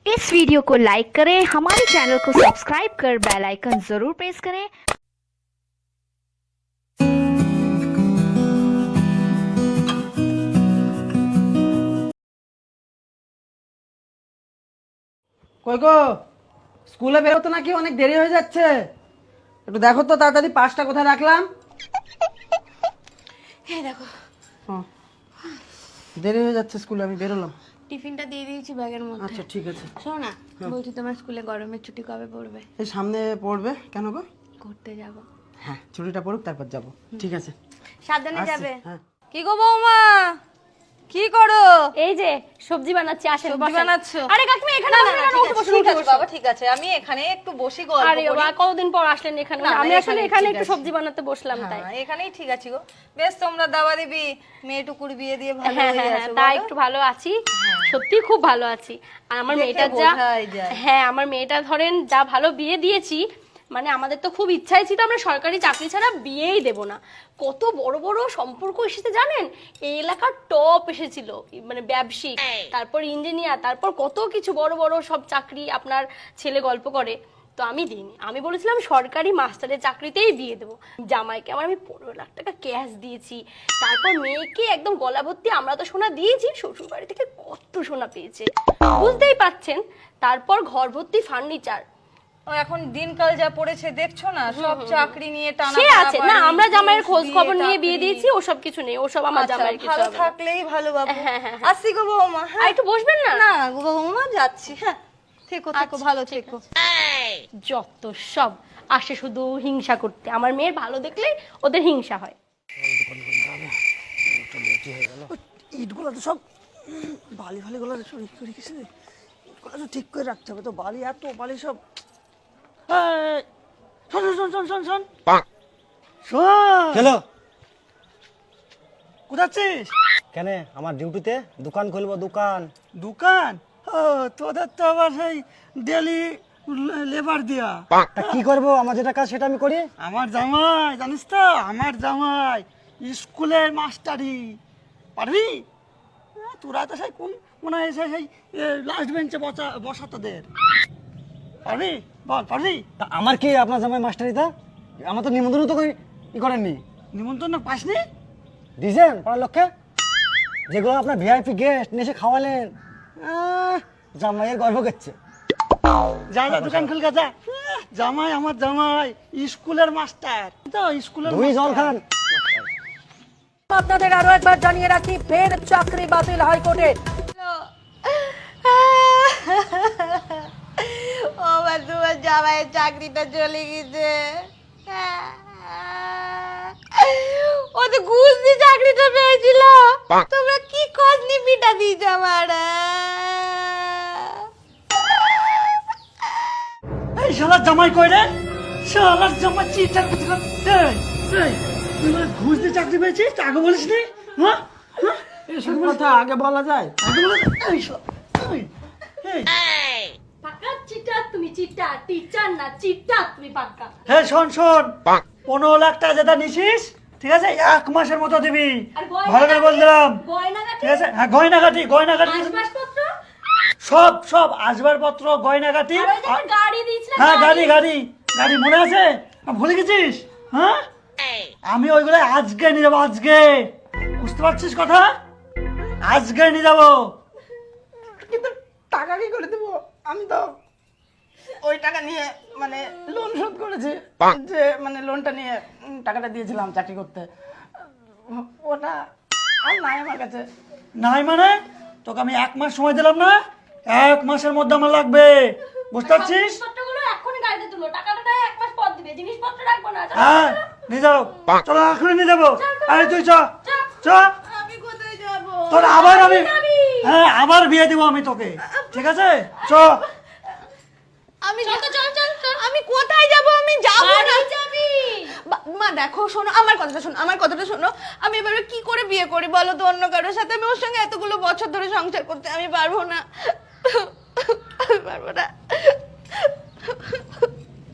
इस वीडियो को लाइक करें, हमारे चैनल को सब्सक्राइब कर बेल आइकन जरूर प्रेस करें। কই গো, স্কুলে বেরোতে নাকি অনেক দেরি হয়ে যাচ্ছে। একটু দেখো তো তাড়াতাড়ি পাসটা কোথায় রাখলাম। এই দেখো, হ্যাঁ, দেরি হয়ে যাচ্ছে স্কুলে, আমি বেরোলাম। টিফিনটা দিয়ে দিয়েছি ব্যাগের মধ্যে। আচ্ছা ঠিক আছে। শোনো না, বলছি তোমার স্কুলে গরমের ছুটি কবে পড়বে? এই সামনে পড়বে। কেন গো? ঘুরতে যাব। হ্যাঁ, ছুটিটা পড়ুক তারপর যাব। ঠিক আছে, সাবধানে আসছি। যাবে। হ্যাঁ। কি গো বৌমা, কি করো? এই যে সবজি বানাচ্ছি, আসেন সবজি বসেন। বানাচ্ছো? আরে কাকিমা এখানে বসুন, এখানে উঠে বসুন, ঠিক উঠে আছে বসুন। বাবা, ঠিক আছে, আমি এখানে একটু বসি গল্প আরে করি। বাবা, কতদিন পর আসলেন এখানে? না, আমি না, আসলে এখানেই এখানে ঠিক একটু আছে। সবজি বানাতে বসলাম তাই। হ্যাঁ, এখানেই ঠিক আছে গো। বেশ, তোমরা দাওয়া দিবি, মেয়েটুকুর বিয়ে দিয়ে ভালো হ্যাঁ হয়ে হ্যাঁ আছো তাই বলো? একটু ভালো আছি, সত্যি খুব ভালো আছি। আর আমার দেখে মেয়েটার যা, বোঝাই যায়। হ্যাঁ আমার মেয়েটা ধরেন যা ভালো বিয়ে দিয়েছি, মানে আমাদের তো খুব ইচ্ছাই ছিল আমরা সরকারি চাকরি ছাড়া বিয়েই দেব না। কত বড় বড় সম্পর্ক এসেছে জানেন, এই এলাকার টপ এসেছিল, মানে ব্যবসায়িক, তারপর ইঞ্জিনিয়ার, তারপর কত কিছু বড় বড় সব চাকরি আপনার ছেলে গল্প করে। তো আমি দিইনি, আমি বলেছিলাম সরকারি মাস্টারের চাকরিতেই বিয়ে দেবো। জামাইকে আমার আমি 15 লাখ টাকা ক্যাশ দিয়েছি, তারপর মেয়েকে একদম গলা ভর্তি আমরা তো সোনা দিয়েছি, শ্বশুর বাড়ি থেকে কত সোনা পেয়েছে বুঝতেই পাচ্ছেন। তারপর ঘর ভর্তি ফার্নিচার। ও এখন দিনকাল যা পড়েছে দেখছো না, সব চাকরি নিয়ে টানা সে আছে না, আমরা জামাইয়ের খোঁজ খবর নিয়ে বিয়ে দিয়েছি, ওসব কিছু নেই, ওসব আমার জামাইয়ের কিছু ভালো হবে না। থাকলেই ভালো বাবু। হ্যাঁ, হ্যাঁ, আসি গো বৌমা। আর হ্যাঁ, একটু বসবেন না? না গো বৌমা, যাচ্ছি। হ্যাঁ, থেকো থেকো, আচ্ছা, ভালো ঠিক থেকো। যত সব আসে শুধু হিংসা করতে, আমার মেয়ের ভালো দেখলেই ওদের হিংসা হয়। ইটগুলো তো সব বালি ফালিগুলো করে গেছে, ইটগুলো তো ঠিক করে রাখতে হবে। তো বালি, এত বালি সব। এই, শোন শোন শোন শোন শোন শোন। হ্যালো, কোথায় আছিস? কেন? আমার ডিউটিতে দোকান খুলবো, দোকান। দোকান? ও, তোদের তো আবার সেই ডেলি লেবার দিয়া। তা কি করবো, আমার যেটা কাজ সেটা আমি করি। আমার জামাই, জানিস তো, আমার জামাই স্কুলের মাস্টারি। পারবি? তোরা তো সেই কোন মনে হয় সেই লাস্ট বেঞ্চে বসা তোদের। পারবি? বল, পারবি? তা আমার কি আপনার জামাই মাস্টারিটা? আমার তো নিমন্ত্রণ তো ই করেননি। নিমন্ত্রণ পাসনি? দিয়েছেন পড়ার লক্ষ্যে, যেগুলো আপনার ভিআইপি গেস্ট এসে খাওয়ালেন। জামাইয়ের গর্ব করছে। যা যা, দোকান খুলকা যা। জামাই, আমার জামাই স্কুলের মাস্টার তো, স্কুলের দুই জল খান। আপনাদের আরো একবার জানিয়ে রাখি, ফের চাকরি বাতিল হাইকোর্টে। ও মা, তোমার জামাইয়ের চাকরিটা চলে গেছে। ও তো ঘুষ দিয়ে চাকরিটা পেয়েছিল, তোমরা কি খোঁজ নিবিটা দিয়েছ আমার? এই শালার জামাই কই রে? শালার জামাই চিটার কোথায়? এই এই, তুই বলে ঘুষ দিয়ে চাকরি পেয়েছিস, আগে বলিস নি? হ্যাঁ হ্যাঁ, এসব কথা আগে বলা যায়? আগে বলা যায়? এই এই, পাক্কা চিটার তুমি, চিটার, টিচার না চিটার তুমি পাক্কা। হ্যাঁ শোন শোন, 15 লাখ টাকা যেটা নিছিস, ঠিক আছে, 1 মাসের মতো দিবি। আর গয়না ভালো করে বল দিলাম, গয়নাগাটি, ঠিক আছে? হ্যাঁ, গয়নাগাটি গয়নাগাটি আসবাবপত্র, সব সব আসবাবপত্র গয়নাগাটি। আর ওই যে একটা গাড়ি দিয়েছিলে, হ্যাঁ, গাড়ি গাড়ি গাড়ি মনে আছে? ভুলে গেছিস? হ্যাঁ, আমি ওইগুলো আজকে নিয়ে যাবো, আজকে। বুঝতে পারছিস কথা? আজকে নিয়ে যাবো। কিন্তু টাকা কি করে দেবো? আমি তো ওই টাকা নিয়ে মানে লোন শোধ করেছি, যে মানে লোনটা নিয়ে টাকাটা দিয়েছিলাম চাকরি করতে, ওটা আর নাই আমার কাছে। নাই মানে? তোকে আমি 1 মাস সময় দিলাম না, 1 মাসের মধ্যে আমার লাগবে। বুঝতে পারছিস? জিনিসপত্রগুলো এখনই গাড়িতে তুলো, টাকাটা দেয় 1 মাস পর দিবে, জিনিসপত্র রাখবো না। হ্যাঁ, নিয়ে যাও, চলো এখনই নিয়ে যাবো। আরে তুই চ চ, আমি কোথায় যাব? তোর আবার আমি, হ্যাঁ আবার বিয়ে দিব আমি তোকে, ঠিক আছে? চ। আমি আমি কোথায় যাব? আমি যাব না। যাবি মা দেখো, শোনো আমার কথাটা, শোনো আমার কথাটা শোনো। আমি এবারে কি করে বিয়ে করি বলো তো অন্য কারোর সাথে? আমি ওর সঙ্গে এতগুলো বছর ধরে সংসার করতে আমি পারবো না, আমি পারবো না।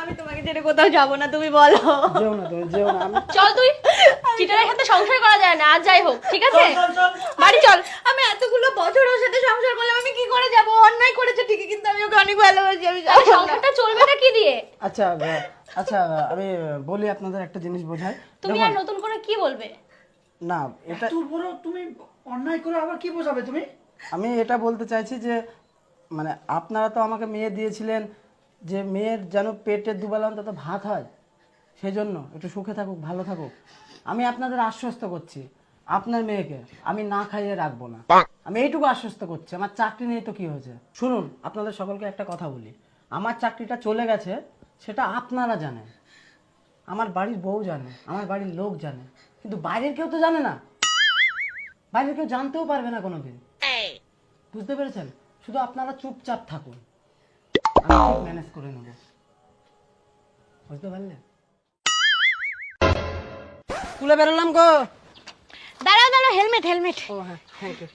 আমি তোমাকে ছেড়ে কোথাও যাব না, তুমি বলো। যেও না, তুমি যেও না। চল তুই, চিটারের সাথে সংসার করা যায় না, আর যাই হোক, ঠিক আছে বাড়ি চল। আমি এতগুলো বছর ওর সাথে সংসার করলাম, আমি কি করে যাব? অন্যায় করেছে ঠিকই, কিন্তু আমি অনেক ভালোবাসি আমি তাহলে সংসারটা চলবেটা কি দিয়ে? আচ্ছা আচ্ছা আমি বলি আপনাদের একটা জিনিস বোঝাই। তুমি আর নতুন করে কি বলবে? না এটা তুই বড় তুমি অন্যায় করে আবার কি বোঝাবে তুমি? আমি এটা বলতে চাইছি যে মানে আপনারা তো আমাকে মেয়ে দিয়েছিলেন যে মেয়ের যেন পেটে দুবেলা অন্তত ভাত হয়, সেই জন্য একটু সুখে থাকুক, ভালো থাকুক। আমি আপনাদের আশ্বস্ত করছি আপনার মেয়েকে আমি না খাইয়ে রাখবো না। আমি এইটুকু আশ্বস্ত করছি। আমার চাকরি নিয়ে তো কি হয়েছে, শুনুন আপনাদের সকলকে একটা কথা বলি, আমার চাকরিটা চলে গেছে সেটা আপনারা জানেন, আমার বাড়ির বউ জানে, আমার বাড়ির লোক জানে, কিন্তু বাইরের কেউ তো জানে না, বাইরের কেউ জানতেও পারবে না কোনোদিন। বুঝতে পেরেছেন? শুধু আপনারা চুপচাপ থাকুন, আমি ম্যানেজ করে নেব। বুঝতে পারলেন? স্কুলে বেরোলাম গো। দাঁড়াও দাঁড়াও, হেলমেট হেলমেট, ও হ্যাঁ, থ্যাংক ইউ।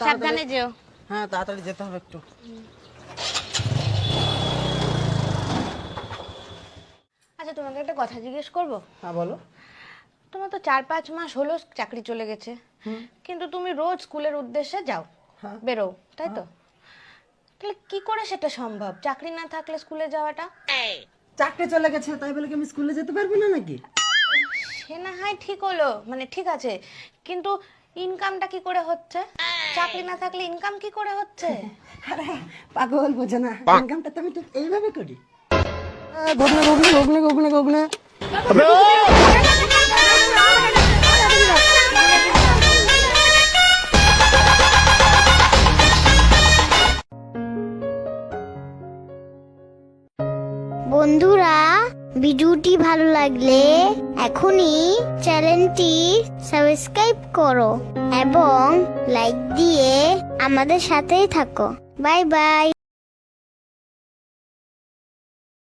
সাবধানে যেও। হ্যাঁ তাড়াতাড়ি যেতে হবে একটু। আচ্ছা তোমাকে একটা কথা জিজ্ঞেস করবো? হ্যাঁ বলো। তোমার তো 4-5 মাস হলো চাকরি চলে গেছে, কিন্তু তুমি রোজ স্কুলের উদ্দেশ্যে যাও, বেরো, তাই তো? তাহলে কি করে সেটা সম্ভব, চাকরি না থাকলে স্কুলে যাওয়াটা? চাকরি চলে গেছে তাই বলে কি আমি স্কুলে যেতে পারবো না নাকি? সে না হয় ঠিক হলো, মানে ঠিক আছে, কিন্তু ইনকামটা কি করে হচ্ছে? চাকরি না থাকলে ইনকাম কি করে হচ্ছে? আরে পাগল বোঝে না, ইনকামটা তো আমি ঠিক এইভাবে করি। গোগনে গোগনে গোগনে গোগনে গোগনে। বন্ধুরা, ভিডিওটি ভালো লাগলে এখনই চ্যানেলটি সাবস্ক্রাইব করো এবং লাইক দিয়ে আমাদের সাথেই থাকো। Bye bye.